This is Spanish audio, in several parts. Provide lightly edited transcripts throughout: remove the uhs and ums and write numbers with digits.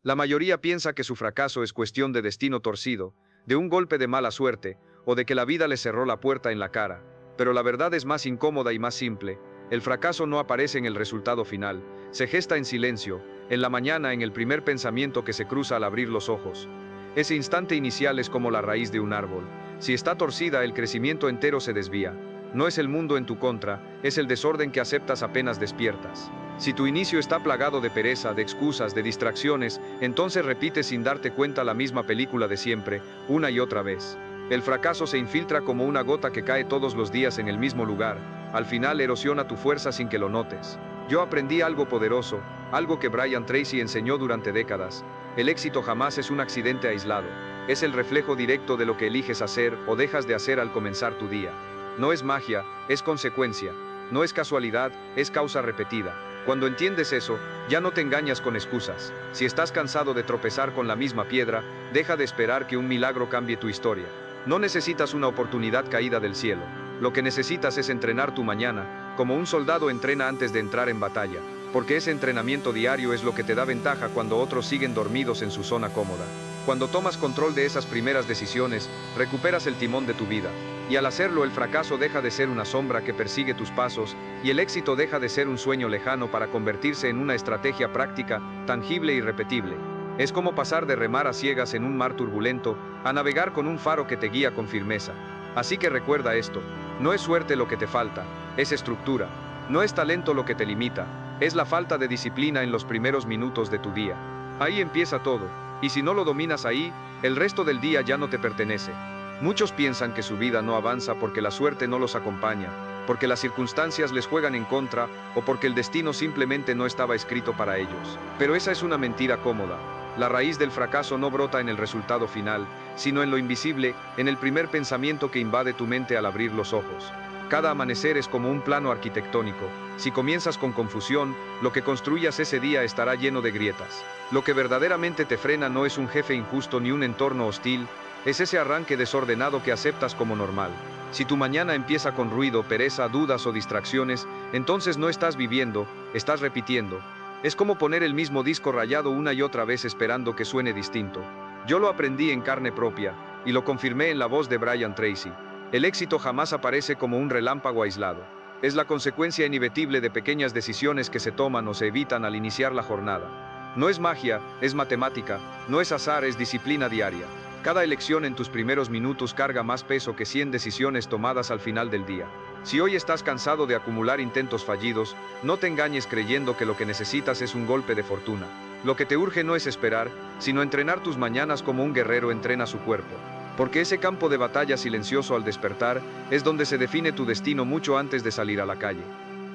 La mayoría piensa que su fracaso es cuestión de destino torcido, de un golpe de mala suerte, o de que la vida les cerró la puerta en la cara. Pero la verdad es más incómoda y más simple. El fracaso no aparece en el resultado final, se gesta en silencio, en la mañana, en el primer pensamiento que se cruza al abrir los ojos. Ese instante inicial es como la raíz de un árbol. Si está torcida, el crecimiento entero se desvía. No es el mundo en tu contra, es el desorden que aceptas apenas despiertas. Si tu inicio está plagado de pereza, de excusas, de distracciones, entonces repites sin darte cuenta la misma película de siempre, una y otra vez. El fracaso se infiltra como una gota que cae todos los días en el mismo lugar. Al final erosiona tu fuerza sin que lo notes. Yo aprendí algo poderoso, algo que Brian Tracy enseñó durante décadas. El éxito jamás es un accidente aislado. Es el reflejo directo de lo que eliges hacer o dejas de hacer al comenzar tu día. No es magia, es consecuencia. No es casualidad, es causa repetida. Cuando entiendes eso, ya no te engañas con excusas. Si estás cansado de tropezar con la misma piedra, deja de esperar que un milagro cambie tu historia. No necesitas una oportunidad caída del cielo. Lo que necesitas es entrenar tu mañana, como un soldado entrena antes de entrar en batalla, porque ese entrenamiento diario es lo que te da ventaja cuando otros siguen dormidos en su zona cómoda. Cuando tomas control de esas primeras decisiones, recuperas el timón de tu vida. Y al hacerlo, el fracaso deja de ser una sombra que persigue tus pasos, y el éxito deja de ser un sueño lejano para convertirse en una estrategia práctica, tangible y repetible. Es como pasar de remar a ciegas en un mar turbulento, a navegar con un faro que te guía con firmeza. Así que recuerda esto, no es suerte lo que te falta, es estructura. No es talento lo que te limita, es la falta de disciplina en los primeros minutos de tu día. Ahí empieza todo, y si no lo dominas ahí, el resto del día ya no te pertenece. Muchos piensan que su vida no avanza porque la suerte no los acompaña, porque las circunstancias les juegan en contra, o porque el destino simplemente no estaba escrito para ellos. Pero esa es una mentira cómoda. La raíz del fracaso no brota en el resultado final, sino en lo invisible, en el primer pensamiento que invade tu mente al abrir los ojos. Cada amanecer es como un plano arquitectónico. Si comienzas con confusión, lo que construyas ese día estará lleno de grietas. Lo que verdaderamente te frena no es un jefe injusto ni un entorno hostil, es ese arranque desordenado que aceptas como normal. Si tu mañana empieza con ruido, pereza, dudas o distracciones, entonces no estás viviendo, estás repitiendo. Es como poner el mismo disco rayado una y otra vez esperando que suene distinto. Yo lo aprendí en carne propia, y lo confirmé en la voz de Brian Tracy. El éxito jamás aparece como un relámpago aislado. Es la consecuencia inevitable de pequeñas decisiones que se toman o se evitan al iniciar la jornada. No es magia, es matemática, no es azar, es disciplina diaria. Cada elección en tus primeros minutos carga más peso que 100 decisiones tomadas al final del día. Si hoy estás cansado de acumular intentos fallidos, no te engañes creyendo que lo que necesitas es un golpe de fortuna. Lo que te urge no es esperar, sino entrenar tus mañanas como un guerrero entrena su cuerpo. Porque ese campo de batalla silencioso al despertar es donde se define tu destino mucho antes de salir a la calle.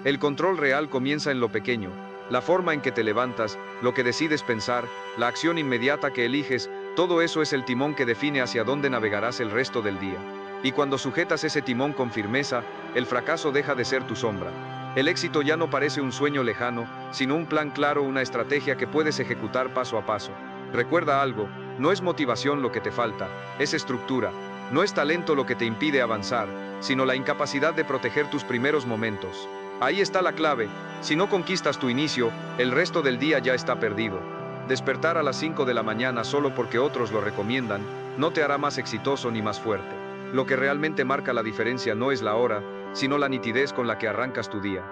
El control real comienza en lo pequeño, la forma en que te levantas, lo que decides pensar, la acción inmediata que eliges, todo eso es el timón que define hacia dónde navegarás el resto del día. Y cuando sujetas ese timón con firmeza, el fracaso deja de ser tu sombra. El éxito ya no parece un sueño lejano, sino un plan claro, una estrategia que puedes ejecutar paso a paso. Recuerda algo, no es motivación lo que te falta, es estructura. No es talento lo que te impide avanzar, sino la incapacidad de proteger tus primeros momentos. Ahí está la clave, si no conquistas tu inicio, el resto del día ya está perdido. Despertar a las 5 de la mañana solo porque otros lo recomiendan, no te hará más exitoso ni más fuerte. Lo que realmente marca la diferencia no es la hora, sino la nitidez con la que arrancas tu día.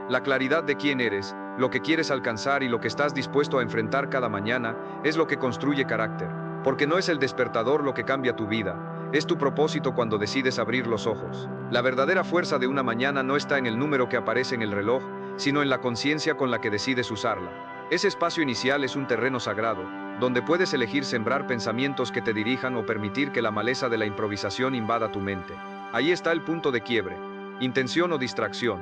La claridad de quién eres, lo que quieres alcanzar y lo que estás dispuesto a enfrentar cada mañana, es lo que construye carácter. Porque no es el despertador lo que cambia tu vida, es tu propósito cuando decides abrir los ojos. La verdadera fuerza de una mañana no está en el número que aparece en el reloj, sino en la conciencia con la que decides usarla. Ese espacio inicial es un terreno sagrado, donde puedes elegir sembrar pensamientos que te dirijan o permitir que la maleza de la improvisación invada tu mente. Ahí está el punto de quiebre. Intención o distracción.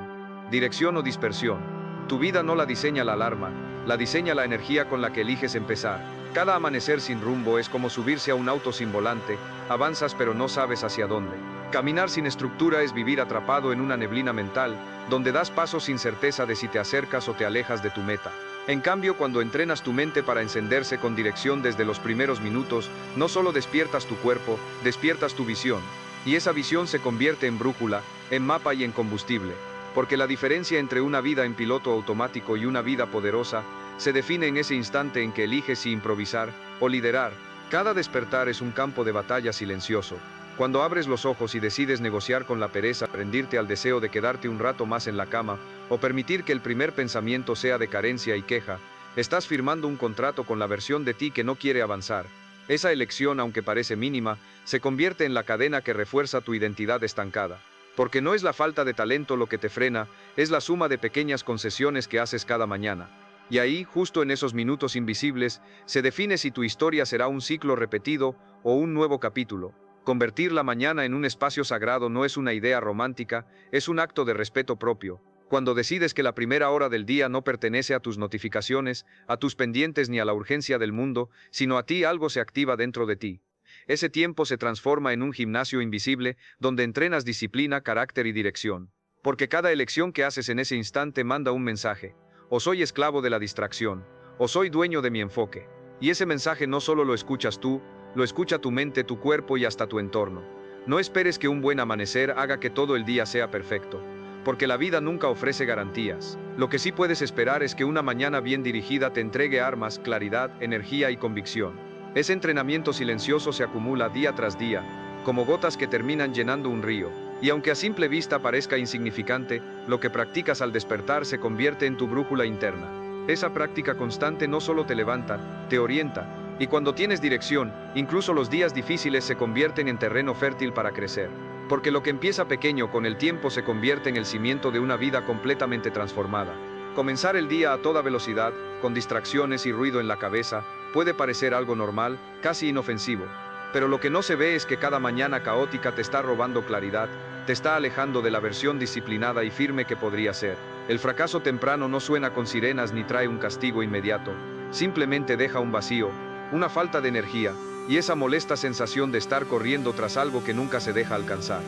Dirección o dispersión. Tu vida no la diseña la alarma, la diseña la energía con la que eliges empezar. Cada amanecer sin rumbo es como subirse a un auto sin volante, avanzas pero no sabes hacia dónde. Caminar sin estructura es vivir atrapado en una neblina mental, donde das pasos sin certeza de si te acercas o te alejas de tu meta. En cambio, cuando entrenas tu mente para encenderse con dirección desde los primeros minutos, no solo despiertas tu cuerpo, despiertas tu visión. Y esa visión se convierte en brújula, en mapa y en combustible. Porque la diferencia entre una vida en piloto automático y una vida poderosa se define en ese instante en que eliges si improvisar o liderar. Cada despertar es un campo de batalla silencioso. Cuando abres los ojos y decides negociar con la pereza, rendirte al deseo de quedarte un rato más en la cama, o permitir que el primer pensamiento sea de carencia y queja, estás firmando un contrato con la versión de ti que no quiere avanzar. Esa elección, aunque parece mínima, se convierte en la cadena que refuerza tu identidad estancada. Porque no es la falta de talento lo que te frena, es la suma de pequeñas concesiones que haces cada mañana. Y ahí, justo en esos minutos invisibles, se define si tu historia será un ciclo repetido o un nuevo capítulo. Convertir la mañana en un espacio sagrado no es una idea romántica, es un acto de respeto propio. Cuando decides que la primera hora del día no pertenece a tus notificaciones, a tus pendientes ni a la urgencia del mundo, sino a ti, algo se activa dentro de ti. Ese tiempo se transforma en un gimnasio invisible donde entrenas disciplina, carácter y dirección. Porque cada elección que haces en ese instante manda un mensaje. O soy esclavo de la distracción, o soy dueño de mi enfoque. Y ese mensaje no solo lo escuchas tú, lo escucha tu mente, tu cuerpo y hasta tu entorno. No esperes que un buen amanecer haga que todo el día sea perfecto, porque la vida nunca ofrece garantías. Lo que sí puedes esperar es que una mañana bien dirigida te entregue armas, claridad, energía y convicción. Ese entrenamiento silencioso se acumula día tras día, como gotas que terminan llenando un río. Y aunque a simple vista parezca insignificante, lo que practicas al despertar se convierte en tu brújula interna. Esa práctica constante no solo te levanta, te orienta, y cuando tienes dirección, incluso los días difíciles se convierten en terreno fértil para crecer. Porque lo que empieza pequeño con el tiempo se convierte en el cimiento de una vida completamente transformada. Comenzar el día a toda velocidad, con distracciones y ruido en la cabeza, puede parecer algo normal, casi inofensivo. Pero lo que no se ve es que cada mañana caótica te está robando claridad, te está alejando de la versión disciplinada y firme que podría ser. El fracaso temprano no suena con sirenas ni trae un castigo inmediato, simplemente deja un vacío, una falta de energía, y esa molesta sensación de estar corriendo tras algo que nunca se deja alcanzar.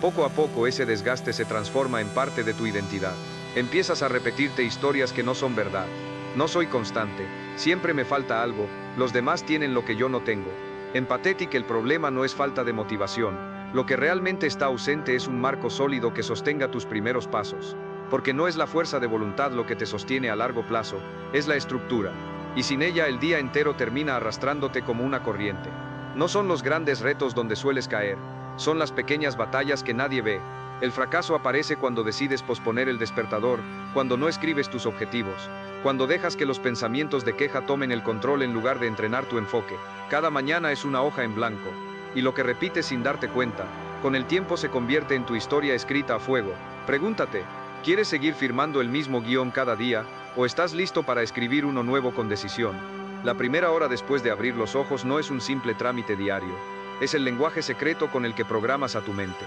Poco a poco ese desgaste se transforma en parte de tu identidad. Empiezas a repetirte historias que no son verdad. No soy constante, siempre me falta algo, los demás tienen lo que yo no tengo. En Pathetic el problema no es falta de motivación, lo que realmente está ausente es un marco sólido que sostenga tus primeros pasos. Porque no es la fuerza de voluntad lo que te sostiene a largo plazo, es la estructura. Y sin ella el día entero termina arrastrándote como una corriente. No son los grandes retos donde sueles caer, son las pequeñas batallas que nadie ve. El fracaso aparece cuando decides posponer el despertador, cuando no escribes tus objetivos, cuando dejas que los pensamientos de queja tomen el control en lugar de entrenar tu enfoque. Cada mañana es una hoja en blanco, y lo que repites sin darte cuenta, con el tiempo se convierte en tu historia escrita a fuego. Pregúntate, ¿quieres seguir firmando el mismo guión cada día, o estás listo para escribir uno nuevo con decisión? La primera hora después de abrir los ojos no es un simple trámite diario, es el lenguaje secreto con el que programas a tu mente.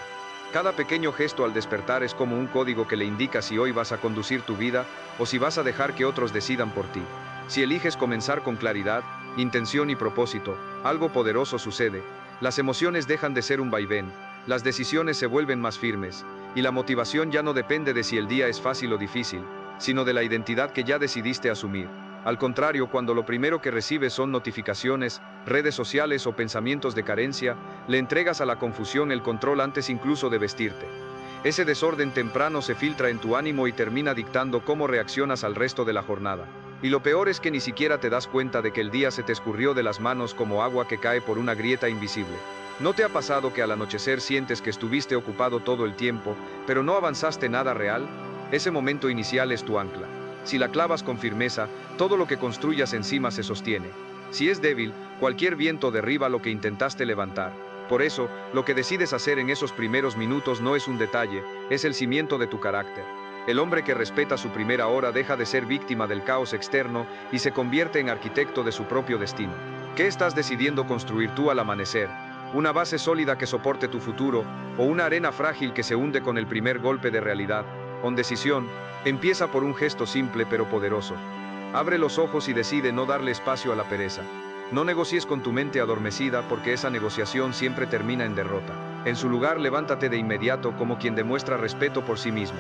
Cada pequeño gesto al despertar es como un código que le indica si hoy vas a conducir tu vida o si vas a dejar que otros decidan por ti. Si eliges comenzar con claridad, intención y propósito, algo poderoso sucede. Las emociones dejan de ser un vaivén, las decisiones se vuelven más firmes, y la motivación ya no depende de si el día es fácil o difícil, sino de la identidad que ya decidiste asumir. Al contrario, cuando lo primero que recibes son notificaciones, redes sociales o pensamientos de carencia, le entregas a la confusión el control antes incluso de vestirte. Ese desorden temprano se filtra en tu ánimo y termina dictando cómo reaccionas al resto de la jornada. Y lo peor es que ni siquiera te das cuenta de que el día se te escurrió de las manos como agua que cae por una grieta invisible. ¿No te ha pasado que al anochecer sientes que estuviste ocupado todo el tiempo, pero no avanzaste nada real? Ese momento inicial es tu ancla. Si la clavas con firmeza, todo lo que construyas encima se sostiene. Si es débil, cualquier viento derriba lo que intentaste levantar. Por eso, lo que decides hacer en esos primeros minutos no es un detalle, es el cimiento de tu carácter. El hombre que respeta su primera hora deja de ser víctima del caos externo y se convierte en arquitecto de su propio destino. ¿Qué estás decidiendo construir tú al amanecer? ¿Una base sólida que soporte tu futuro o una arena frágil que se hunde con el primer golpe de realidad? Con decisión, empieza por un gesto simple pero poderoso. Abre los ojos y decide no darle espacio a la pereza. No negocies con tu mente adormecida porque esa negociación siempre termina en derrota. En su lugar, levántate de inmediato como quien demuestra respeto por sí mismo.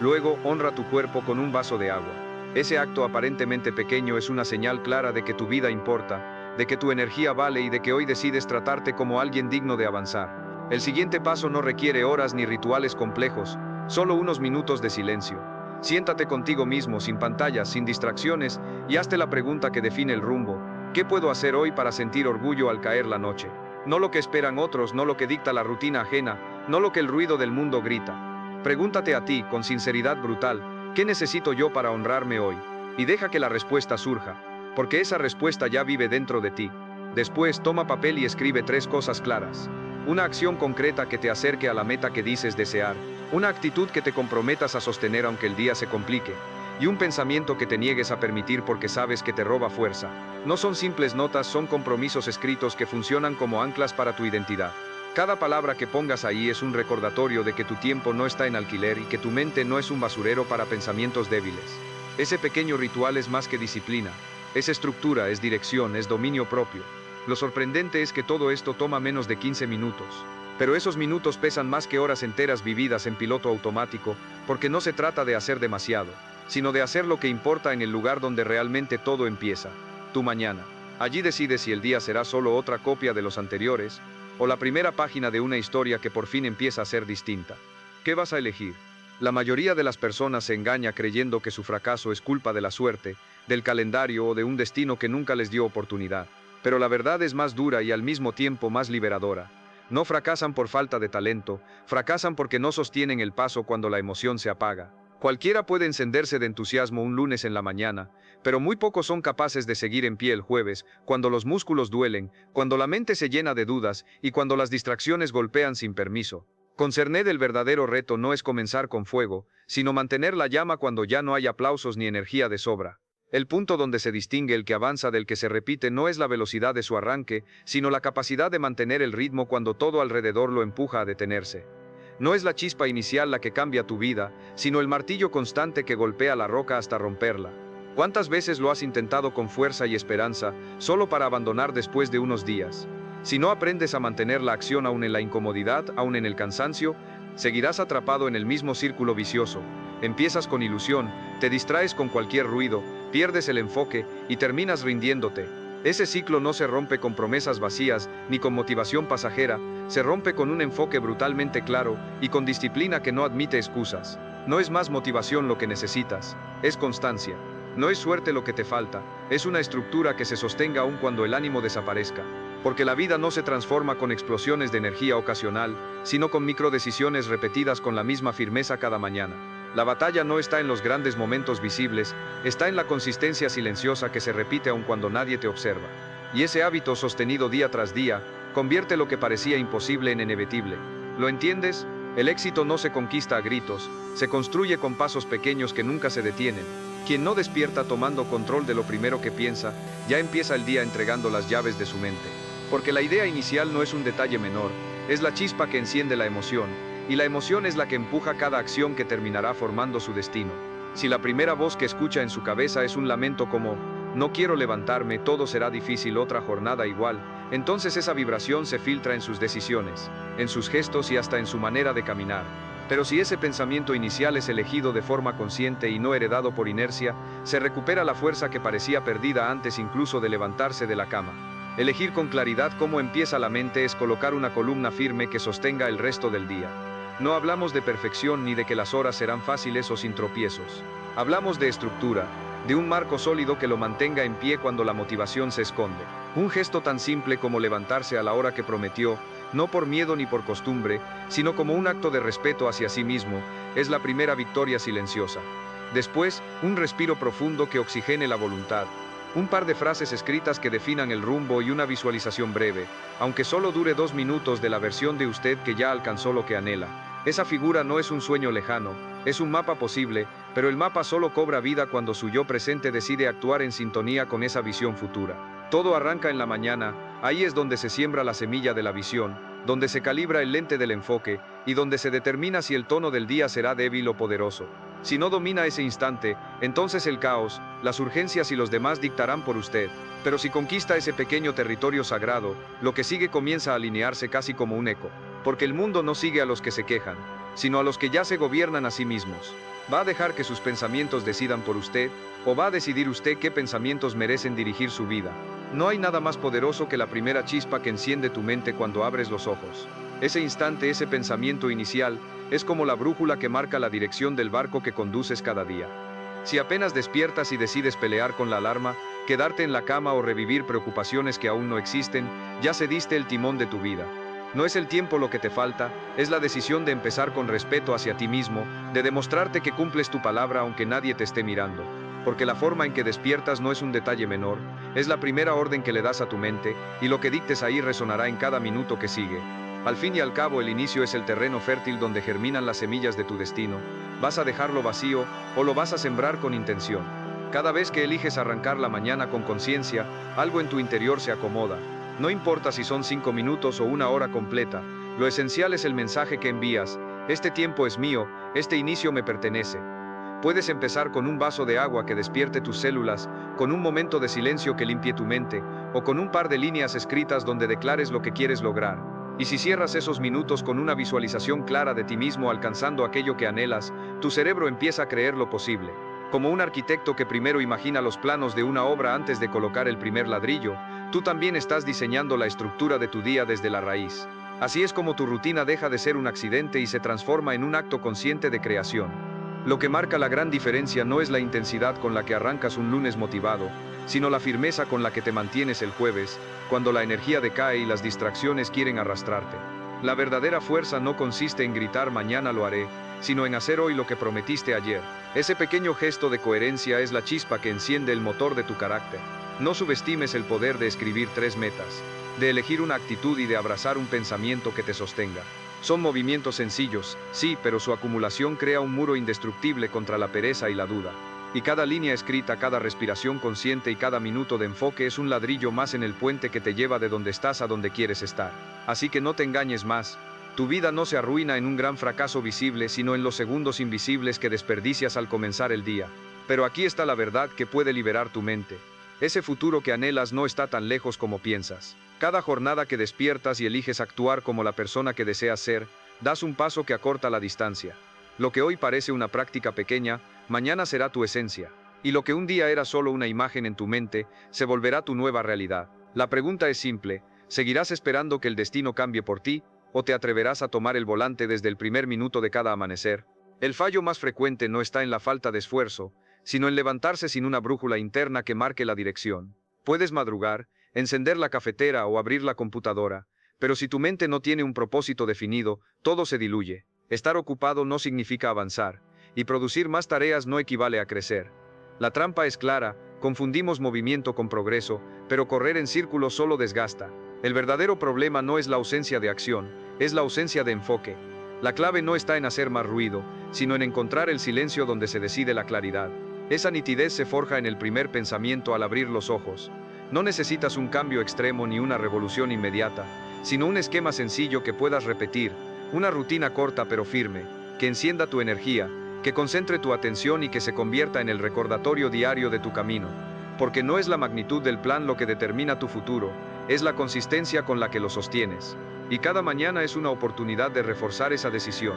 Luego, honra tu cuerpo con un vaso de agua. Ese acto aparentemente pequeño es una señal clara de que tu vida importa, de que tu energía vale y de que hoy decides tratarte como alguien digno de avanzar. El siguiente paso no requiere horas ni rituales complejos, solo unos minutos de silencio. Siéntate contigo mismo, sin pantallas, sin distracciones, y hazte la pregunta que define el rumbo. ¿Qué puedo hacer hoy para sentir orgullo al caer la noche? No lo que esperan otros, no lo que dicta la rutina ajena, no lo que el ruido del mundo grita. Pregúntate a ti, con sinceridad brutal, ¿qué necesito yo para honrarme hoy? Y deja que la respuesta surja, porque esa respuesta ya vive dentro de ti. Después, toma papel y escribe 3 cosas claras. Una acción concreta que te acerque a la meta que dices desear. Una actitud que te comprometas a sostener aunque el día se complique. Y un pensamiento que te niegues a permitir porque sabes que te roba fuerza. No son simples notas, son compromisos escritos que funcionan como anclas para tu identidad. Cada palabra que pongas ahí es un recordatorio de que tu tiempo no está en alquiler y que tu mente no es un basurero para pensamientos débiles. Ese pequeño ritual es más que disciplina. Es estructura, es dirección, es dominio propio. Lo sorprendente es que todo esto toma menos de 15 minutos. Pero esos minutos pesan más que horas enteras vividas en piloto automático, porque no se trata de hacer demasiado, sino de hacer lo que importa en el lugar donde realmente todo empieza, tu mañana. Allí decides si el día será solo otra copia de los anteriores, o la primera página de una historia que por fin empieza a ser distinta. ¿Qué vas a elegir? La mayoría de las personas se engaña creyendo que su fracaso es culpa de la suerte, del calendario o de un destino que nunca les dio oportunidad. Pero la verdad es más dura y al mismo tiempo más liberadora. No fracasan por falta de talento, fracasan porque no sostienen el paso cuando la emoción se apaga. Cualquiera puede encenderse de entusiasmo un lunes en la mañana, pero muy pocos son capaces de seguir en pie el jueves, cuando los músculos duelen, cuando la mente se llena de dudas y cuando las distracciones golpean sin permiso. Con Cerned el verdadero reto no es comenzar con fuego, sino mantener la llama cuando ya no hay aplausos ni energía de sobra. El punto donde se distingue el que avanza del que se repite no es la velocidad de su arranque, sino la capacidad de mantener el ritmo cuando todo alrededor lo empuja a detenerse. No es la chispa inicial la que cambia tu vida, sino el martillo constante que golpea la roca hasta romperla. ¿Cuántas veces lo has intentado con fuerza y esperanza, solo para abandonar después de unos días? Si no aprendes a mantener la acción aún en la incomodidad, aún en el cansancio, seguirás atrapado en el mismo círculo vicioso. Empiezas con ilusión, te distraes con cualquier ruido, pierdes el enfoque y terminas rindiéndote. Ese ciclo no se rompe con promesas vacías ni con motivación pasajera, se rompe con un enfoque brutalmente claro y con disciplina que no admite excusas. No es más motivación lo que necesitas, es constancia. No es suerte lo que te falta, es una estructura que se sostenga aun cuando el ánimo desaparezca. Porque la vida no se transforma con explosiones de energía ocasional, sino con microdecisiones repetidas con la misma firmeza cada mañana. La batalla no está en los grandes momentos visibles, está en la consistencia silenciosa que se repite aun cuando nadie te observa. Y ese hábito sostenido día tras día, convierte lo que parecía imposible en inevitable. ¿Lo entiendes? El éxito no se conquista a gritos, se construye con pasos pequeños que nunca se detienen. Quien no despierta tomando control de lo primero que piensa, ya empieza el día entregando las llaves de su mente. Porque la idea inicial no es un detalle menor, es la chispa que enciende la emoción, y la emoción es la que empuja cada acción que terminará formando su destino. Si la primera voz que escucha en su cabeza es un lamento como, no quiero levantarme, todo será difícil, otra jornada igual, entonces esa vibración se filtra en sus decisiones, en sus gestos y hasta en su manera de caminar. Pero si ese pensamiento inicial es elegido de forma consciente y no heredado por inercia, se recupera la fuerza que parecía perdida antes incluso de levantarse de la cama. Elegir con claridad cómo empieza la mente es colocar una columna firme que sostenga el resto del día. No hablamos de perfección ni de que las horas serán fáciles o sin tropiezos. Hablamos de estructura, de un marco sólido que lo mantenga en pie cuando la motivación se esconde. Un gesto tan simple como levantarse a la hora que prometió, no por miedo ni por costumbre, sino como un acto de respeto hacia sí mismo, es la primera victoria silenciosa. Después, un respiro profundo que oxigene la voluntad. Un par de frases escritas que definan el rumbo y una visualización breve, aunque solo dure 2 minutos, de la versión de usted que ya alcanzó lo que anhela. Esa figura no es un sueño lejano, es un mapa posible, pero el mapa solo cobra vida cuando su yo presente decide actuar en sintonía con esa visión futura. Todo arranca en la mañana, ahí es donde se siembra la semilla de la visión, donde se calibra el lente del enfoque, y donde se determina si el tono del día será débil o poderoso. Si no domina ese instante, entonces el caos, las urgencias y los demás dictarán por usted. Pero si conquista ese pequeño territorio sagrado, lo que sigue comienza a alinearse casi como un eco. Porque el mundo no sigue a los que se quejan, sino a los que ya se gobiernan a sí mismos. ¿Va a dejar que sus pensamientos decidan por usted? ¿O va a decidir usted qué pensamientos merecen dirigir su vida? No hay nada más poderoso que la primera chispa que enciende tu mente cuando abres los ojos. Ese instante, ese pensamiento inicial, es como la brújula que marca la dirección del barco que conduces cada día. Si apenas despiertas y decides pelear con la alarma, quedarte en la cama o revivir preocupaciones que aún no existen, ya cediste el timón de tu vida. No es el tiempo lo que te falta, es la decisión de empezar con respeto hacia ti mismo, de demostrarte que cumples tu palabra aunque nadie te esté mirando. Porque la forma en que despiertas no es un detalle menor, es la primera orden que le das a tu mente, y lo que dictes ahí resonará en cada minuto que sigue. Al fin y al cabo, el inicio es el terreno fértil donde germinan las semillas de tu destino. ¿Vas a dejarlo vacío o lo vas a sembrar con intención? Cada vez que eliges arrancar la mañana con conciencia, algo en tu interior se acomoda. No importa si son 5 minutos o una hora completa, lo esencial es el mensaje que envías. Este tiempo es mío, este inicio me pertenece. Puedes empezar con un vaso de agua que despierte tus células, con un momento de silencio que limpie tu mente, o con un par de líneas escritas donde declares lo que quieres lograr. Y si cierras esos minutos con una visualización clara de ti mismo alcanzando aquello que anhelas, tu cerebro empieza a creer lo posible. Como un arquitecto que primero imagina los planos de una obra antes de colocar el primer ladrillo, tú también estás diseñando la estructura de tu día desde la raíz. Así es como tu rutina deja de ser un accidente y se transforma en un acto consciente de creación. Lo que marca la gran diferencia no es la intensidad con la que arrancas un lunes motivado, sino la firmeza con la que te mantienes el jueves, cuando la energía decae y las distracciones quieren arrastrarte. La verdadera fuerza no consiste en gritar mañana lo haré, sino en hacer hoy lo que prometiste ayer. Ese pequeño gesto de coherencia es la chispa que enciende el motor de tu carácter. No subestimes el poder de escribir 3 metas, de elegir una actitud y de abrazar un pensamiento que te sostenga. Son movimientos sencillos, sí, pero su acumulación crea un muro indestructible contra la pereza y la duda. Y cada línea escrita, cada respiración consciente y cada minuto de enfoque es un ladrillo más en el puente que te lleva de donde estás a donde quieres estar. Así que no te engañes más. Tu vida no se arruina en un gran fracaso visible, sino en los segundos invisibles que desperdicias al comenzar el día. Pero aquí está la verdad que puede liberar tu mente. Ese futuro que anhelas no está tan lejos como piensas. Cada jornada que despiertas y eliges actuar como la persona que deseas ser, das un paso que acorta la distancia. Lo que hoy parece una práctica pequeña, mañana será tu esencia. Y lo que un día era solo una imagen en tu mente, se volverá tu nueva realidad. La pregunta es simple: ¿seguirás esperando que el destino cambie por ti, o te atreverás a tomar el volante desde el primer minuto de cada amanecer? El fallo más frecuente no está en la falta de esfuerzo, sino en levantarse sin una brújula interna que marque la dirección. Puedes madrugar, encender la cafetera o abrir la computadora, pero si tu mente no tiene un propósito definido, todo se diluye. Estar ocupado no significa avanzar, y producir más tareas no equivale a crecer. La trampa es clara: confundimos movimiento con progreso, pero correr en círculos solo desgasta. El verdadero problema no es la ausencia de acción, es la ausencia de enfoque. La clave no está en hacer más ruido, sino en encontrar el silencio donde se decide la claridad. Esa nitidez se forja en el primer pensamiento al abrir los ojos. No necesitas un cambio extremo ni una revolución inmediata, sino un esquema sencillo que puedas repetir, una rutina corta pero firme, que encienda tu energía, que concentre tu atención y que se convierta en el recordatorio diario de tu camino. Porque no es la magnitud del plan lo que determina tu futuro, es la consistencia con la que lo sostienes. Y cada mañana es una oportunidad de reforzar esa decisión.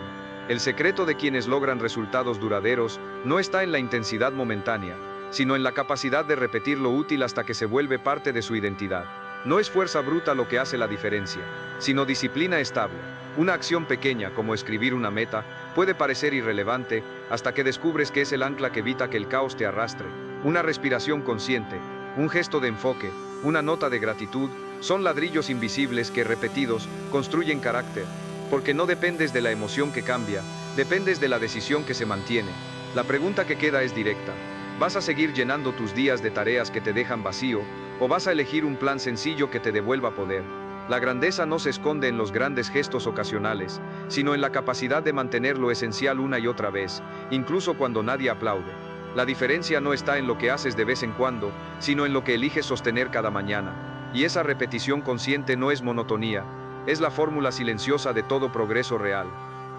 El secreto de quienes logran resultados duraderos no está en la intensidad momentánea, sino en la capacidad de repetir lo útil hasta que se vuelve parte de su identidad. No es fuerza bruta lo que hace la diferencia, sino disciplina estable. Una acción pequeña, como escribir una meta, puede parecer irrelevante hasta que descubres que es el ancla que evita que el caos te arrastre. Una respiración consciente, un gesto de enfoque, una nota de gratitud, son ladrillos invisibles que, repetidos, construyen carácter. Porque no dependes de la emoción que cambia, dependes de la decisión que se mantiene. La pregunta que queda es directa: ¿vas a seguir llenando tus días de tareas que te dejan vacío, o vas a elegir un plan sencillo que te devuelva poder? La grandeza no se esconde en los grandes gestos ocasionales, sino en la capacidad de mantener lo esencial una y otra vez, incluso cuando nadie aplaude. La diferencia no está en lo que haces de vez en cuando, sino en lo que eliges sostener cada mañana. Y esa repetición consciente no es monotonía, es la fórmula silenciosa de todo progreso real.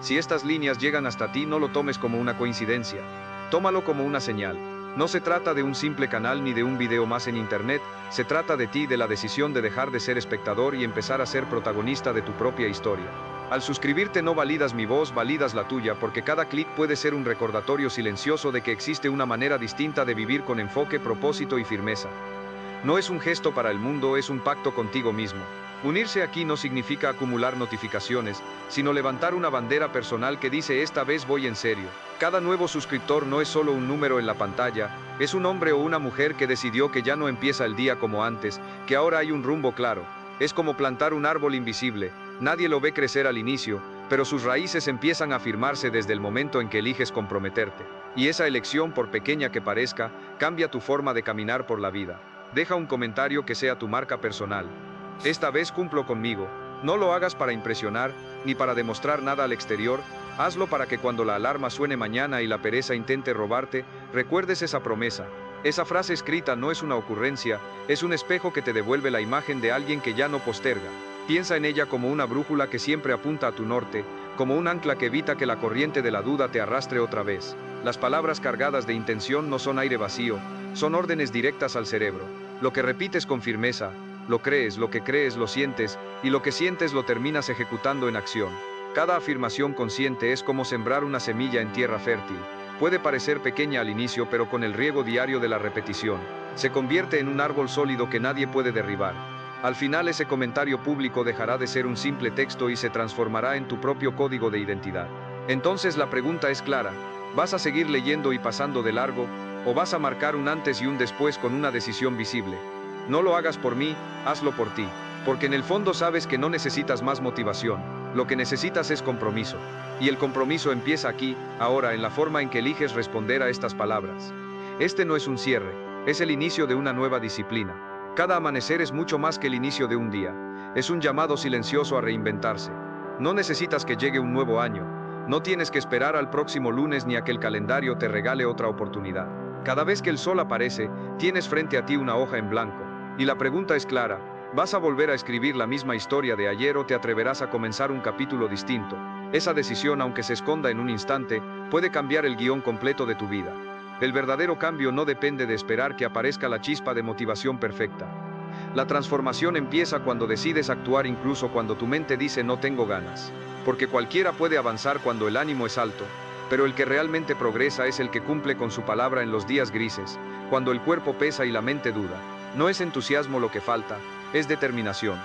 Si estas líneas llegan hasta ti, no lo tomes como una coincidencia, tómalo como una señal. No se trata de un simple canal ni de un video más en internet, se trata de ti, de la decisión de dejar de ser espectador y empezar a ser protagonista de tu propia historia. Al suscribirte no validas mi voz, validas la tuya, porque cada clic puede ser un recordatorio silencioso de que existe una manera distinta de vivir con enfoque, propósito y firmeza. No es un gesto para el mundo, es un pacto contigo mismo. Unirse aquí no significa acumular notificaciones, sino levantar una bandera personal que dice esta vez voy en serio. Cada nuevo suscriptor no es solo un número en la pantalla, es un hombre o una mujer que decidió que ya no empieza el día como antes, que ahora hay un rumbo claro. Es como plantar un árbol invisible, nadie lo ve crecer al inicio, pero sus raíces empiezan a afirmarse desde el momento en que eliges comprometerte. Y esa elección, por pequeña que parezca, cambia tu forma de caminar por la vida. Deja un comentario que sea tu marca personal. Esta vez cumplo conmigo. No lo hagas para impresionar, ni para demostrar nada al exterior. Hazlo para que cuando la alarma suene mañana y la pereza intente robarte, recuerdes esa promesa. Esa frase escrita no es una ocurrencia, es un espejo que te devuelve la imagen de alguien que ya no posterga. Piensa en ella como una brújula que siempre apunta a tu norte, como un ancla que evita que la corriente de la duda te arrastre otra vez. Las palabras cargadas de intención no son aire vacío, son órdenes directas al cerebro. Lo que repites con firmeza, lo crees, lo que crees lo sientes, y lo que sientes lo terminas ejecutando en acción. Cada afirmación consciente es como sembrar una semilla en tierra fértil. Puede parecer pequeña al inicio, pero con el riego diario de la repetición, se convierte en un árbol sólido que nadie puede derribar. Al final ese comentario público dejará de ser un simple texto y se transformará en tu propio código de identidad. Entonces la pregunta es clara, ¿vas a seguir leyendo y pasando de largo, o vas a marcar un antes y un después con una decisión visible? No lo hagas por mí, hazlo por ti, porque en el fondo sabes que no necesitas más motivación, lo que necesitas es compromiso. Y el compromiso empieza aquí, ahora, en la forma en que eliges responder a estas palabras. Este no es un cierre, es el inicio de una nueva disciplina. Cada amanecer es mucho más que el inicio de un día, es un llamado silencioso a reinventarse. No necesitas que llegue un nuevo año, no tienes que esperar al próximo lunes ni a que el calendario te regale otra oportunidad. Cada vez que el sol aparece, tienes frente a ti una hoja en blanco. Y la pregunta es clara, ¿vas a volver a escribir la misma historia de ayer o te atreverás a comenzar un capítulo distinto? Esa decisión, aunque se esconda en un instante, puede cambiar el guión completo de tu vida. El verdadero cambio no depende de esperar que aparezca la chispa de motivación perfecta. La transformación empieza cuando decides actuar incluso cuando tu mente dice no tengo ganas. Porque cualquiera puede avanzar cuando el ánimo es alto, pero el que realmente progresa es el que cumple con su palabra en los días grises, cuando el cuerpo pesa y la mente duda. No es entusiasmo lo que falta, es determinación.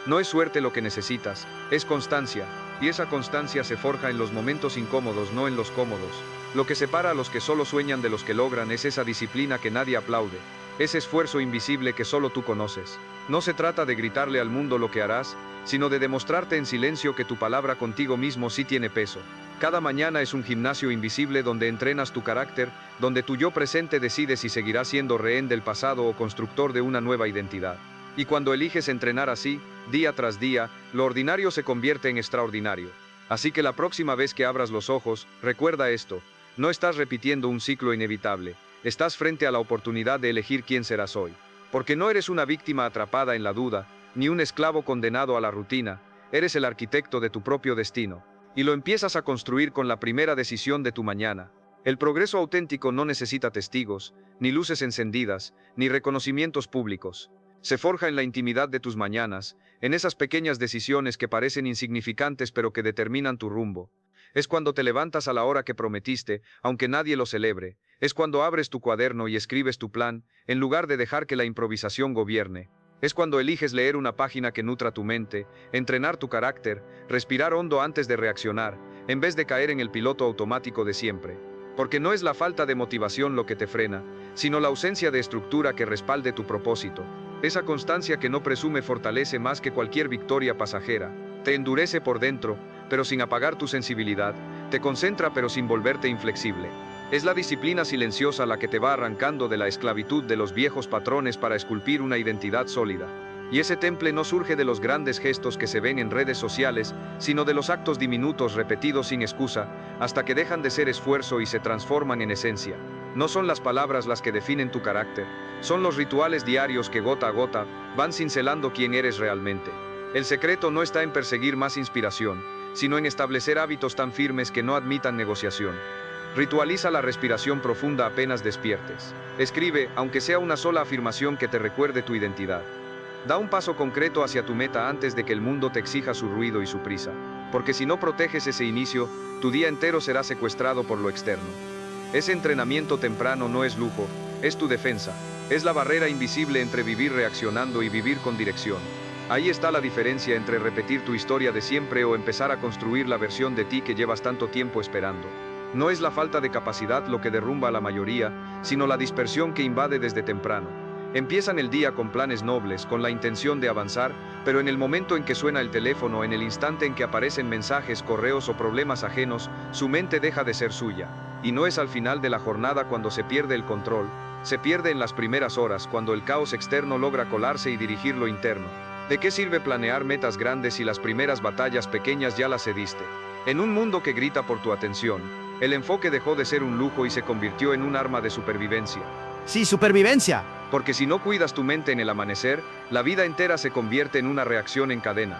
No es suerte lo que necesitas, es constancia, y esa constancia se forja en los momentos incómodos, no en los cómodos. Lo que separa a los que solo sueñan de los que logran es esa disciplina que nadie aplaude, ese esfuerzo invisible que solo tú conoces. No se trata de gritarle al mundo lo que harás, sino de demostrarte en silencio que tu palabra contigo mismo sí tiene peso. Cada mañana es un gimnasio invisible donde entrenas tu carácter, donde tu yo presente decide si seguirá siendo rehén del pasado o constructor de una nueva identidad. Y cuando eliges entrenar así, día tras día, lo ordinario se convierte en extraordinario. Así que la próxima vez que abras los ojos, recuerda esto, no estás repitiendo un ciclo inevitable, estás frente a la oportunidad de elegir quién serás hoy. Porque no eres una víctima atrapada en la duda, ni un esclavo condenado a la rutina, eres el arquitecto de tu propio destino. Y lo empiezas a construir con la primera decisión de tu mañana. El progreso auténtico no necesita testigos, ni luces encendidas, ni reconocimientos públicos. Se forja en la intimidad de tus mañanas, en esas pequeñas decisiones que parecen insignificantes pero que determinan tu rumbo. Es cuando te levantas a la hora que prometiste, aunque nadie lo celebre. Es cuando abres tu cuaderno y escribes tu plan, en lugar de dejar que la improvisación gobierne. Es cuando eliges leer una página que nutra tu mente, entrenar tu carácter, respirar hondo antes de reaccionar, en vez de caer en el piloto automático de siempre. Porque no es la falta de motivación lo que te frena, sino la ausencia de estructura que respalde tu propósito. Esa constancia que no presume fortalece más que cualquier victoria pasajera. Te endurece por dentro, pero sin apagar tu sensibilidad, te concentra pero sin volverte inflexible. Es la disciplina silenciosa la que te va arrancando de la esclavitud de los viejos patrones para esculpir una identidad sólida. Y ese temple no surge de los grandes gestos que se ven en redes sociales, sino de los actos diminutos repetidos sin excusa, hasta que dejan de ser esfuerzo y se transforman en esencia. No son las palabras las que definen tu carácter, son los rituales diarios que gota a gota van cincelando quién eres realmente. El secreto no está en perseguir más inspiración, sino en establecer hábitos tan firmes que no admitan negociación. Ritualiza la respiración profunda apenas despiertes. Escribe, aunque sea una sola afirmación que te recuerde tu identidad. Da un paso concreto hacia tu meta antes de que el mundo te exija su ruido y su prisa. Porque si no proteges ese inicio, tu día entero será secuestrado por lo externo. Ese entrenamiento temprano no es lujo, es tu defensa. Es la barrera invisible entre vivir reaccionando y vivir con dirección. Ahí está la diferencia entre repetir tu historia de siempre o empezar a construir la versión de ti que llevas tanto tiempo esperando. No es la falta de capacidad lo que derrumba a la mayoría, sino la dispersión que invade desde temprano. Empiezan el día con planes nobles, con la intención de avanzar, pero en el momento en que suena el teléfono, en el instante en que aparecen mensajes, correos o problemas ajenos, su mente deja de ser suya. Y no es al final de la jornada cuando se pierde el control, se pierde en las primeras horas, cuando el caos externo logra colarse y dirigir lo interno. ¿De qué sirve planear metas grandes si las primeras batallas pequeñas ya las cediste? En un mundo que grita por tu atención, el enfoque dejó de ser un lujo y se convirtió en un arma de supervivencia. Sí, supervivencia. Porque si no cuidas tu mente en el amanecer, la vida entera se convierte en una reacción en cadena.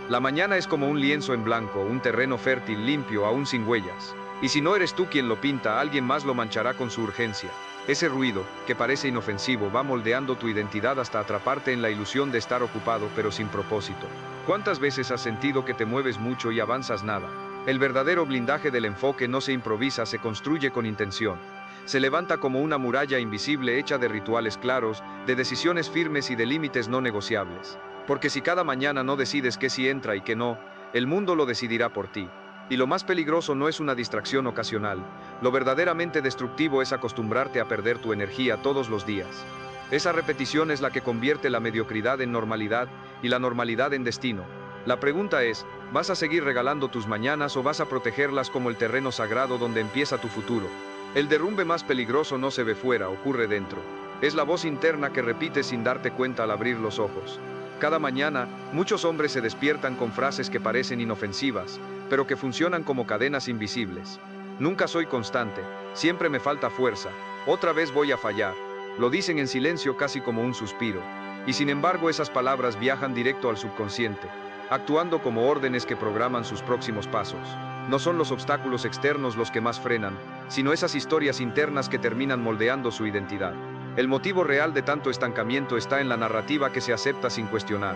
La mañana es como un lienzo en blanco, un terreno fértil, limpio, aún sin huellas. Y si no eres tú quien lo pinta, alguien más lo manchará con su urgencia. Ese ruido, que parece inofensivo, va moldeando tu identidad hasta atraparte en la ilusión de estar ocupado pero sin propósito. ¿Cuántas veces has sentido que te mueves mucho y avanzas nada? El verdadero blindaje del enfoque no se improvisa, se construye con intención. Se levanta como una muralla invisible hecha de rituales claros, de decisiones firmes y de límites no negociables. Porque si cada mañana no decides qué sí entra y qué no, el mundo lo decidirá por ti. Y lo más peligroso no es una distracción ocasional, lo verdaderamente destructivo es acostumbrarte a perder tu energía todos los días. Esa repetición es la que convierte la mediocridad en normalidad y la normalidad en destino. La pregunta es, ¿vas a seguir regalando tus mañanas o vas a protegerlas como el terreno sagrado donde empieza tu futuro? El derrumbe más peligroso no se ve fuera, ocurre dentro. Es la voz interna que repites sin darte cuenta al abrir los ojos. Cada mañana, muchos hombres se despiertan con frases que parecen inofensivas, pero que funcionan como cadenas invisibles. Nunca soy constante, siempre me falta fuerza, otra vez voy a fallar. Lo dicen en silencio casi como un suspiro. Y sin embargo esas palabras viajan directo al subconsciente, actuando como órdenes que programan sus próximos pasos. No son los obstáculos externos los que más frenan, sino esas historias internas que terminan moldeando su identidad. El motivo real de tanto estancamiento está en la narrativa que se acepta sin cuestionar.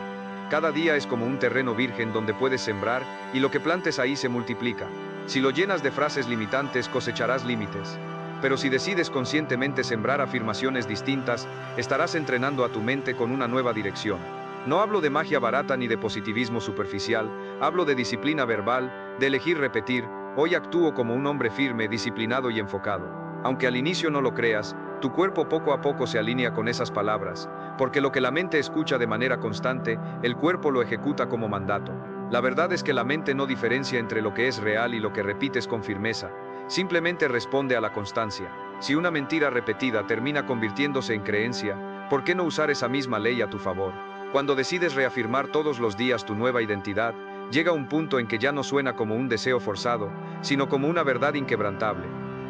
Cada día es como un terreno virgen donde puedes sembrar, y lo que plantes ahí se multiplica. Si lo llenas de frases limitantes, cosecharás límites. Pero si decides conscientemente sembrar afirmaciones distintas, estarás entrenando a tu mente con una nueva dirección. No hablo de magia barata ni de positivismo superficial, hablo de disciplina verbal, de elegir repetir, hoy actúo como un hombre firme, disciplinado y enfocado. Aunque al inicio no lo creas, tu cuerpo poco a poco se alinea con esas palabras, porque lo que la mente escucha de manera constante, el cuerpo lo ejecuta como mandato. La verdad es que la mente no diferencia entre lo que es real y lo que repites con firmeza, simplemente responde a la constancia. Si una mentira repetida termina convirtiéndose en creencia, ¿por qué no usar esa misma ley a tu favor? Cuando decides reafirmar todos los días tu nueva identidad, llega un punto en que ya no suena como un deseo forzado, sino como una verdad inquebrantable.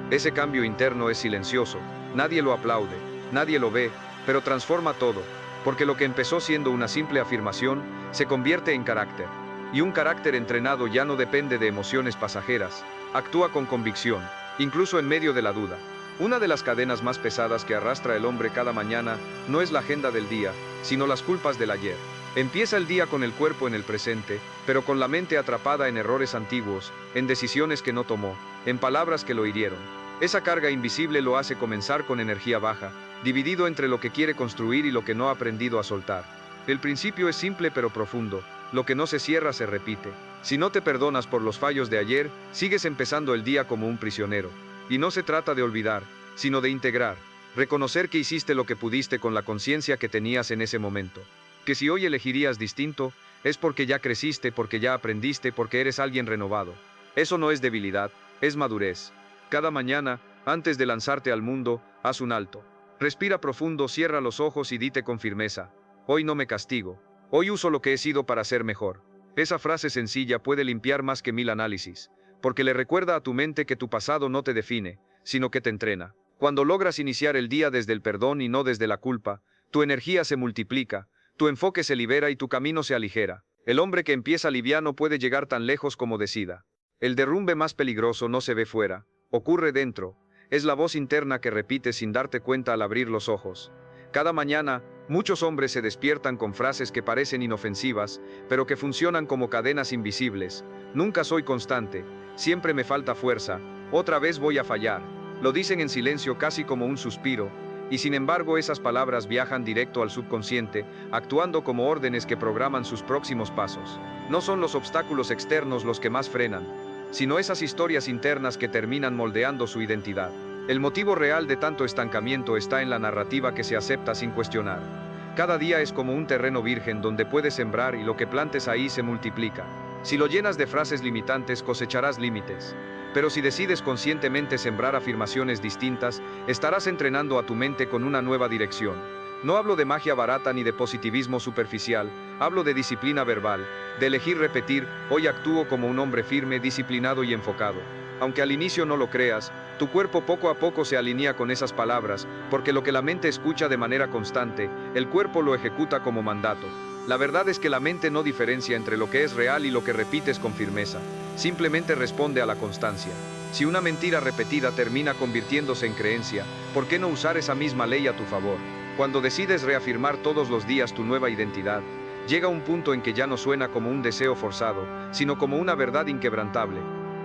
Ese cambio interno es silencioso, nadie lo aplaude, nadie lo ve, pero transforma todo, porque lo que empezó siendo una simple afirmación, se convierte en carácter. Y un carácter entrenado ya no depende de emociones pasajeras, actúa con convicción, incluso en medio de la duda. Una de las cadenas más pesadas que arrastra el hombre cada mañana no es la agenda del día, sino las culpas del ayer. Empieza el día con el cuerpo en el presente, pero con la mente atrapada en errores antiguos, en decisiones que no tomó, en palabras que lo hirieron. Esa carga invisible lo hace comenzar con energía baja, dividido entre lo que quiere construir y lo que no ha aprendido a soltar. El principio es simple pero profundo, lo que no se cierra se repite. Si no te perdonas por los fallos de ayer, sigues empezando el día como un prisionero. Y no se trata de olvidar, sino de integrar, reconocer que hiciste lo que pudiste con la conciencia que tenías en ese momento. Que si hoy elegirías distinto, es porque ya creciste, porque ya aprendiste, porque eres alguien renovado. Eso no es debilidad, es madurez. Cada mañana, antes de lanzarte al mundo, haz un alto. Respira profundo, cierra los ojos y dite con firmeza: hoy no me castigo, hoy uso lo que he sido para ser mejor. Esa frase sencilla puede limpiar más que 1000 análisis, porque le recuerda a tu mente que tu pasado no te define, sino que te entrena. Cuando logras iniciar el día desde el perdón y no desde la culpa, tu energía se multiplica, tu enfoque se libera y tu camino se aligera. El hombre que empieza liviano puede llegar tan lejos como decida. El derrumbe más peligroso no se ve fuera, ocurre dentro. Es la voz interna que repites sin darte cuenta al abrir los ojos. Cada mañana, muchos hombres se despiertan con frases que parecen inofensivas, pero que funcionan como cadenas invisibles. Nunca soy constante, siempre me falta fuerza, otra vez voy a fallar. Lo dicen en silencio casi como un suspiro, Y sin embargo esas palabras viajan directo al subconsciente, actuando como órdenes que programan sus próximos pasos. No son los obstáculos externos los que más frenan, sino esas historias internas que terminan moldeando su identidad. El motivo real de tanto estancamiento está en la narrativa que se acepta sin cuestionar. Cada día es como un terreno virgen donde puedes sembrar y lo que plantes ahí se multiplica. Si lo llenas de frases limitantes, cosecharás límites. Pero si decides conscientemente sembrar afirmaciones distintas, estarás entrenando a tu mente con una nueva dirección. No hablo de magia barata ni de positivismo superficial, hablo de disciplina verbal, de elegir repetir: hoy actúo como un hombre firme, disciplinado y enfocado. Aunque al inicio no lo creas, tu cuerpo poco a poco se alinea con esas palabras, porque lo que la mente escucha de manera constante, el cuerpo lo ejecuta como mandato. La verdad es que la mente no diferencia entre lo que es real y lo que repites con firmeza, simplemente responde a la constancia. Si una mentira repetida termina convirtiéndose en creencia, ¿por qué no usar esa misma ley a tu favor? Cuando decides reafirmar todos los días tu nueva identidad, llega un punto en que ya no suena como un deseo forzado, sino como una verdad inquebrantable.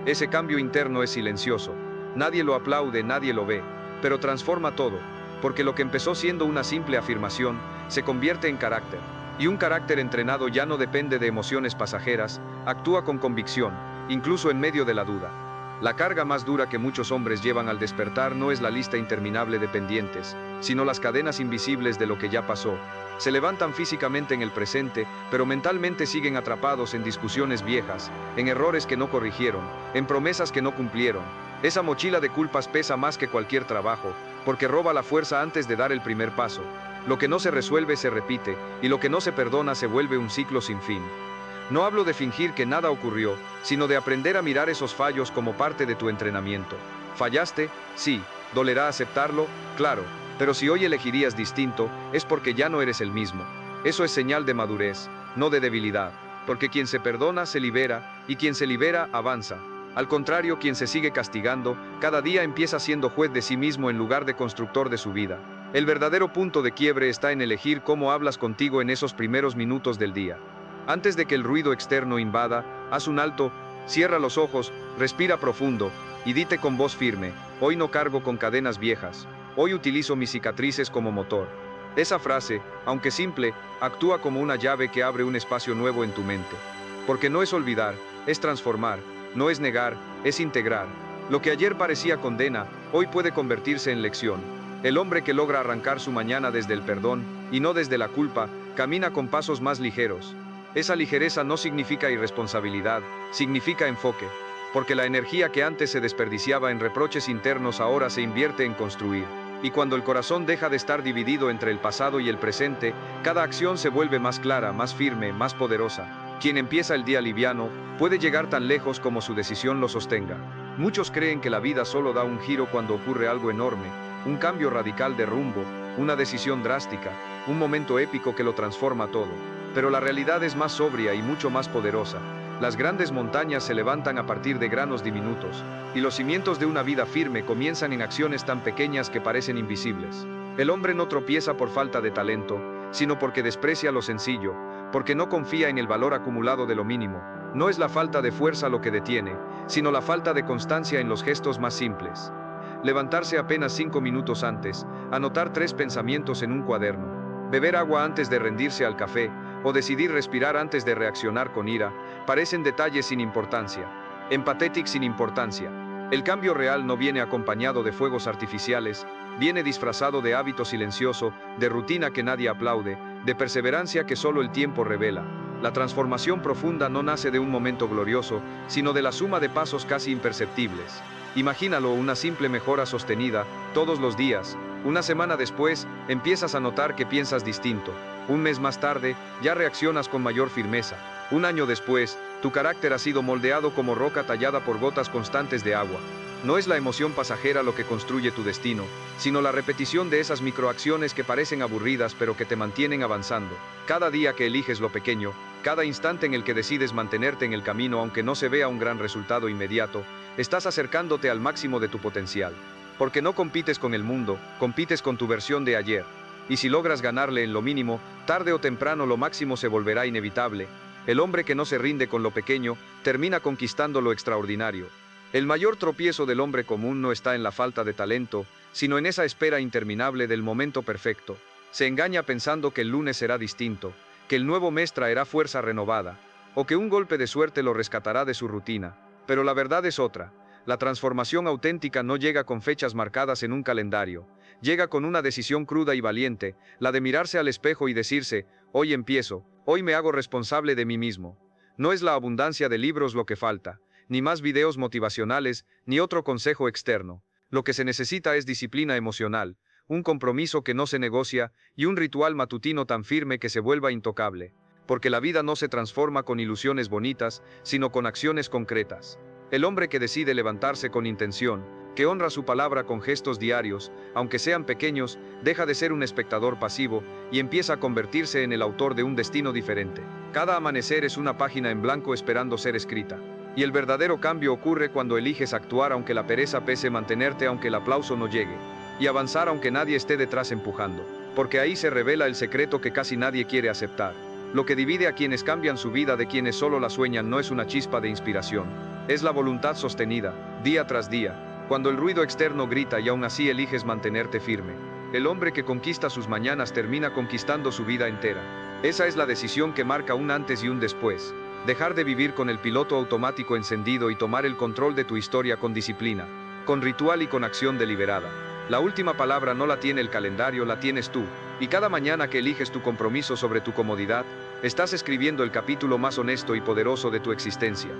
Ese cambio interno es silencioso, nadie lo aplaude, nadie lo ve, pero transforma todo, porque lo que empezó siendo una simple afirmación, se convierte en carácter. Y un carácter entrenado ya no depende de emociones pasajeras, actúa con convicción, incluso en medio de la duda. La carga más dura que muchos hombres llevan al despertar no es la lista interminable de pendientes, sino las cadenas invisibles de lo que ya pasó. Se levantan físicamente en el presente, pero mentalmente siguen atrapados en discusiones viejas, en errores que no corrigieron, en promesas que no cumplieron. Esa mochila de culpas pesa más que cualquier trabajo, porque roba la fuerza antes de dar el primer paso. Lo que no se resuelve se repite, y lo que no se perdona se vuelve un ciclo sin fin. No hablo de fingir que nada ocurrió, sino de aprender a mirar esos fallos como parte de tu entrenamiento. ¿Fallaste? Sí. ¿Dolerá aceptarlo? Claro. Pero si hoy elegirías distinto, es porque ya no eres el mismo. Eso es señal de madurez, no de debilidad. Porque quien se perdona se libera, y quien se libera avanza. Al contrario, quien se sigue castigando, cada día empieza siendo juez de sí mismo en lugar de constructor de su vida. El verdadero punto de quiebre está en elegir cómo hablas contigo en esos primeros minutos del día. Antes de que el ruido externo invada, haz un alto, cierra los ojos, respira profundo, y dite con voz firme: hoy no cargo con cadenas viejas, hoy utilizo mis cicatrices como motor. Esa frase, aunque simple, actúa como una llave que abre un espacio nuevo en tu mente. Porque no es olvidar, es transformar, no es negar, es integrar. Lo que ayer parecía condena, hoy puede convertirse en lección. El hombre que logra arrancar su mañana desde el perdón, y no desde la culpa, camina con pasos más ligeros. Esa ligereza no significa irresponsabilidad, significa enfoque. Porque la energía que antes se desperdiciaba en reproches internos ahora se invierte en construir. Y cuando el corazón deja de estar dividido entre el pasado y el presente, cada acción se vuelve más clara, más firme, más poderosa. Quien empieza el día liviano, puede llegar tan lejos como su decisión lo sostenga. Muchos creen que la vida solo da un giro cuando ocurre algo enorme, un cambio radical de rumbo, una decisión drástica, un momento épico que lo transforma todo. Pero la realidad es más sobria y mucho más poderosa. Las grandes montañas se levantan a partir de granos diminutos, y los cimientos de una vida firme comienzan en acciones tan pequeñas que parecen invisibles. El hombre no tropieza por falta de talento, sino porque desprecia lo sencillo, porque no confía en el valor acumulado de lo mínimo. No es la falta de fuerza lo que detiene, sino la falta de constancia en los gestos más simples. Levantarse apenas 5 minutos antes, anotar 3 pensamientos en un cuaderno, beber agua antes de rendirse al café, o decidir respirar antes de reaccionar con ira, parecen detalles sin importancia, empatéticos sin importancia. El cambio real no viene acompañado de fuegos artificiales, viene disfrazado de hábito silencioso, de rutina que nadie aplaude, de perseverancia que solo el tiempo revela. La transformación profunda no nace de un momento glorioso, sino de la suma de pasos casi imperceptibles. Imagínalo, una simple mejora sostenida, todos los días. Una semana después, empiezas a notar que piensas distinto. Un mes más tarde, ya reaccionas con mayor firmeza. Un año después, tu carácter ha sido moldeado como roca tallada por gotas constantes de agua. No es la emoción pasajera lo que construye tu destino, sino la repetición de esas microacciones que parecen aburridas pero que te mantienen avanzando. Cada día que eliges lo pequeño, cada instante en el que decides mantenerte en el camino aunque no se vea un gran resultado inmediato, estás acercándote al máximo de tu potencial. Porque no compites con el mundo, compites con tu versión de ayer. Y si logras ganarle en lo mínimo, tarde o temprano lo máximo se volverá inevitable. El hombre que no se rinde con lo pequeño, termina conquistando lo extraordinario. El mayor tropiezo del hombre común no está en la falta de talento, sino en esa espera interminable del momento perfecto. Se engaña pensando que el lunes será distinto, que el nuevo mes traerá fuerza renovada, o que un golpe de suerte lo rescatará de su rutina. Pero la verdad es otra. La transformación auténtica no llega con fechas marcadas en un calendario, llega con una decisión cruda y valiente, la de mirarse al espejo y decirse, hoy empiezo, hoy me hago responsable de mí mismo. No es la abundancia de libros lo que falta, ni más videos motivacionales, ni otro consejo externo. Lo que se necesita es disciplina emocional, un compromiso que no se negocia y un ritual matutino tan firme que se vuelva intocable. Porque la vida no se transforma con ilusiones bonitas, sino con acciones concretas. El hombre que decide levantarse con intención, que honra su palabra con gestos diarios, aunque sean pequeños, deja de ser un espectador pasivo y empieza a convertirse en el autor de un destino diferente. Cada amanecer es una página en blanco esperando ser escrita. Y el verdadero cambio ocurre cuando eliges actuar aunque la pereza pese, mantenerte aunque el aplauso no llegue, y avanzar aunque nadie esté detrás empujando. Porque ahí se revela el secreto que casi nadie quiere aceptar. Lo que divide a quienes cambian su vida de quienes solo la sueñan no es una chispa de inspiración, es la voluntad sostenida, día tras día, cuando el ruido externo grita y aún así eliges mantenerte firme. El hombre que conquista sus mañanas termina conquistando su vida entera. Esa es la decisión que marca un antes y un después. Dejar de vivir con el piloto automático encendido y tomar el control de tu historia con disciplina, con ritual y con acción deliberada. La última palabra no la tiene el calendario, la tienes tú. Y cada mañana que eliges tu compromiso sobre tu comodidad, estás escribiendo el capítulo más honesto y poderoso de tu existencia.